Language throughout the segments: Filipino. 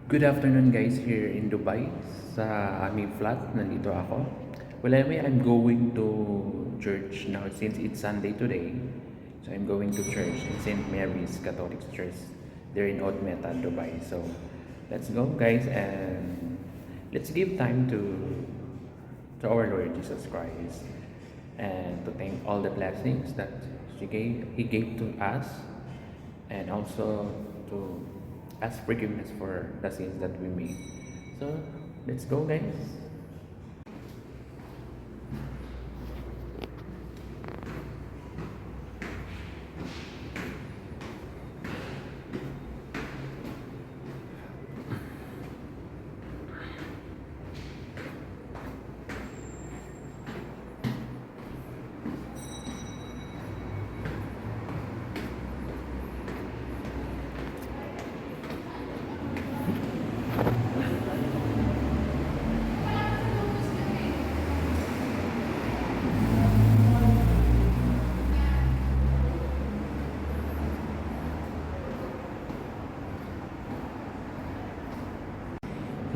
Good afternoon guys here in Dubai sa aming flat. Nandito ako. Well, anyway, I'm going to church now since it's Sunday today. So I'm going to church in St. Mary's Catholic Church there in Old Meta, Dubai. So let's go guys and let's give time to our Lord Jesus Christ and to thank all the blessings that He gave to us and also to ask forgiveness for the sins that we made. So, let's go, guys.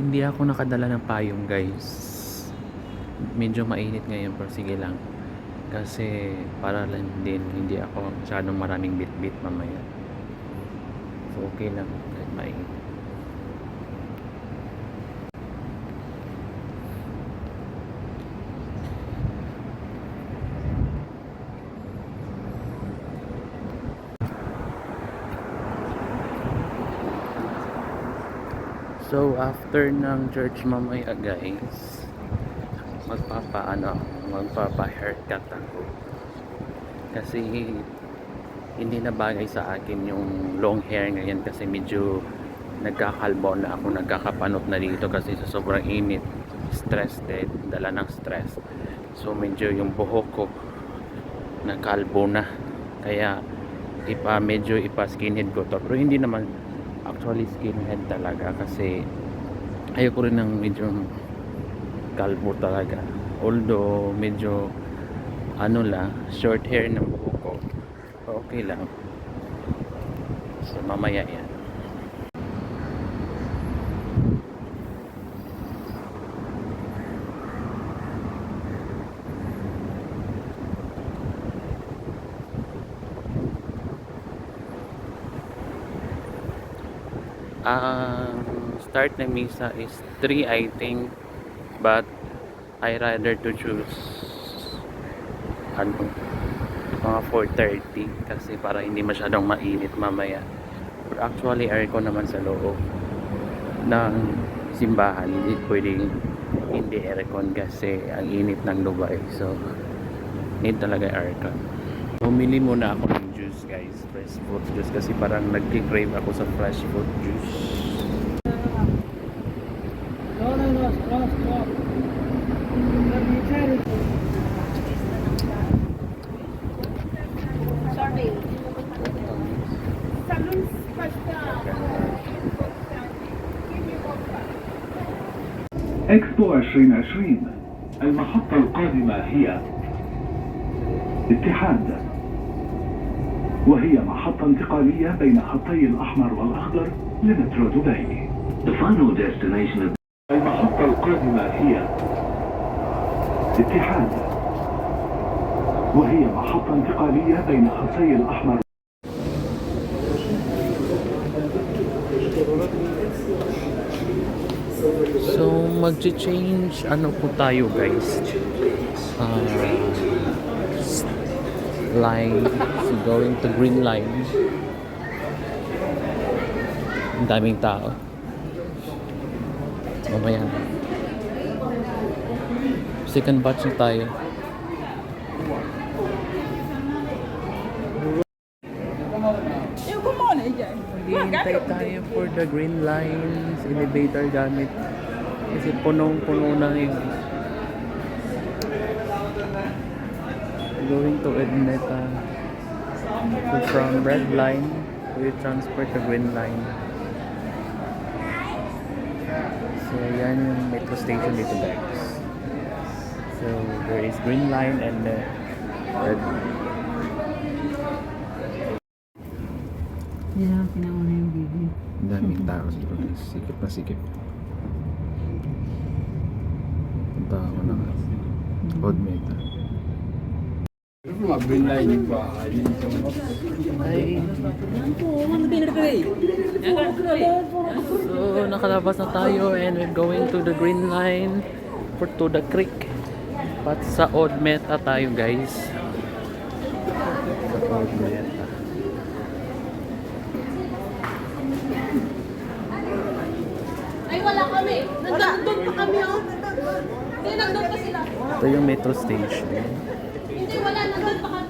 Hindi ako nakadala ng payong, guys. Medyo mainit ngayon, pero sige lang. Kasi para lang din hindi ako masyadong maraming bit-bit mamaya. So okay lang kahit mainit. So after ng church mamaya, guys, magpapa-haircut ako. Kasi hindi na bagay sa akin yung long hair ngayon kasi medyo nagkakalbo na ako, nagkakapanot na dito kasi sa sobrang init, stress din, dala ng stress. So medyo yung buhok ko nagkalbo na, kaya medyo skinhead ko to, pero hindi naman actually skinhead talaga kasi ayoko rin ng medyo kalbo talaga, although medyo short hair ng buhok ko, okay lang. So mamaya yan. Start ng misa is 3 I think, but I rather to choose mga 4:30 kasi para hindi masyadong mainit mamaya. But actually aircon naman sa loob ng simbahan, hindi pwedeng hindi aircon kasi ang init ng Dubai, so need talaga aircon. Bumili muna ako ng juice, guys, fresh fruit juice, kasi parang nag-crave ako sa fresh fruit juice. إكسبو 2020 المحطة القادمة هي اتحاد، وهي محطة انتقالية بين خطي الأحمر والأخضر لمترو دبي. The final destination. المحطة القادمة هي اتحاد، وهي محطة انتقالية بين خطي الأحمر. So magche-change po tayo, guys, line, so going to green line. Ang daming tao mamaya. Second batch na tayo. Hintay tayo for the green lines, elevator gamit kasi punong-puno na yun. Going to Edneta, so from red line we transfer to green line. So yan yung metro station dito, guys. So there is green line and red. Yan ang pinauna yung video. Ang daming tao dito guys. Sikip na sikip. Punta ako ng Odd Meta. Ay. So, nakalabas na tayo and we're going to the green line for to the creek. Pat sa Odd Meta tayo guys. Sa Odd Meta. Ay, wala kami. Nandun pa kami, oh. Hindi, nandun pa sila. Ito yung metro station. Hindi, wala. Nandun pa kami.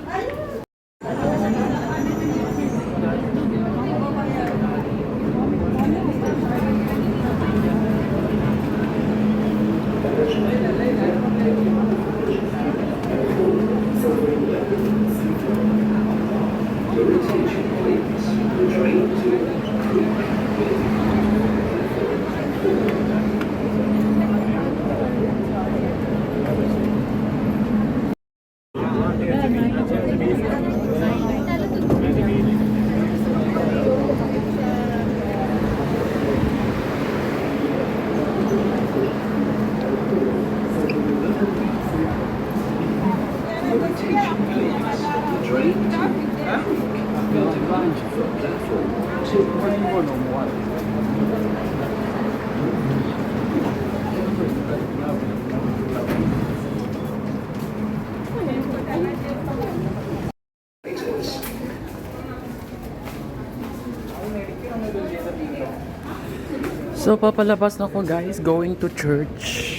So, papalabas na ako guys, going to church.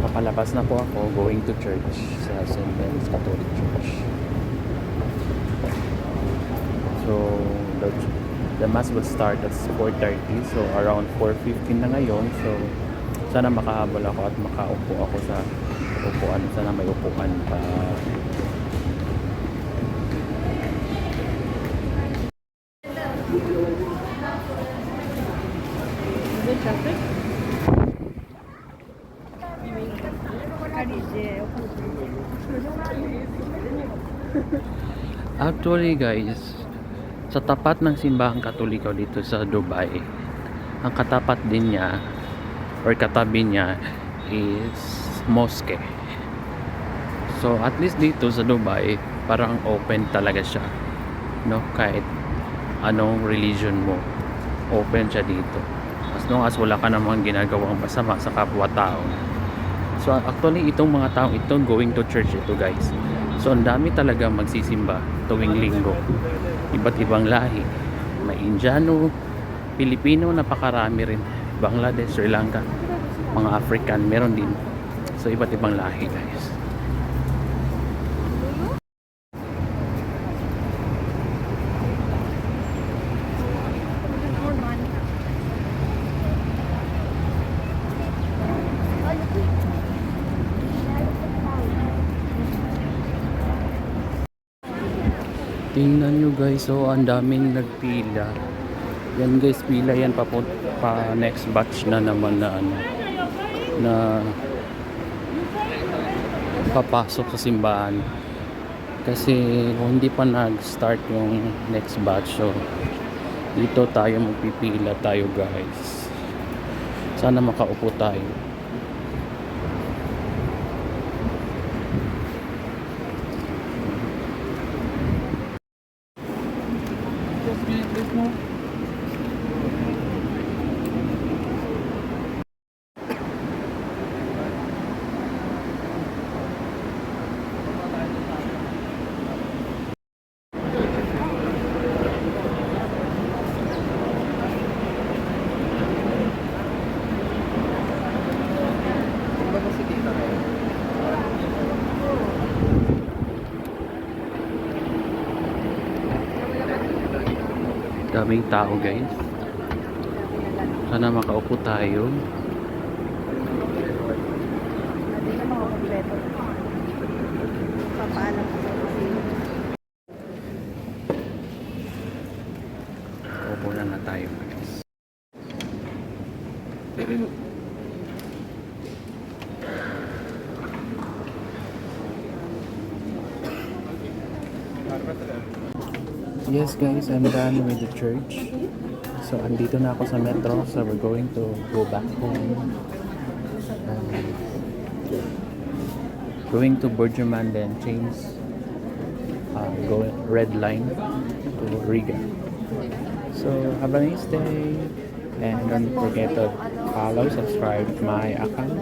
Papalabas na po ako, going to church sa St. Mary's Catholic Church. So, the mass will start at 4:30. So, around 4:15 na ngayon. So, sana makahabol ako at makaupo ako sa upuan. Sana may upuan pa. Actually guys, sa tapat ng simbahang Katoliko dito sa Dubai, ang katapat din niya or katabi niya is mosque. So at least dito sa Dubai, parang open talaga siya, no? Kahit anong religion mo, open siya dito. As long as wala ka namang ginagawang masama sa kapwa-tao. So actually itong mga taong ito going to church ito guys. So ang dami talaga magsisimba tuwing linggo. Iba't ibang lahi. May Indiano, Pilipino, napakarami rin. Bangladesh, Sri Lanka, mga African, meron din. So iba't ibang lahi guys. Tingnan nyo guys, so ang daming nagpila. Yan guys, pila yan pa next batch na naman na ano, na papasok sa simbahan. Kasi hindi pa nag-start yung next batch. So dito tayo magpipila tayo guys. Sana makaupo tayo. Daming tao guys. Sana makaupo tayo. Upo na tayo guys. Yes guys, I'm done with the church. So, andito na ako sa metro. So, we're going to go back home. Going to Burjuman, then change. Going red line to Riga. So, have a nice day. And don't forget to follow, subscribe my account.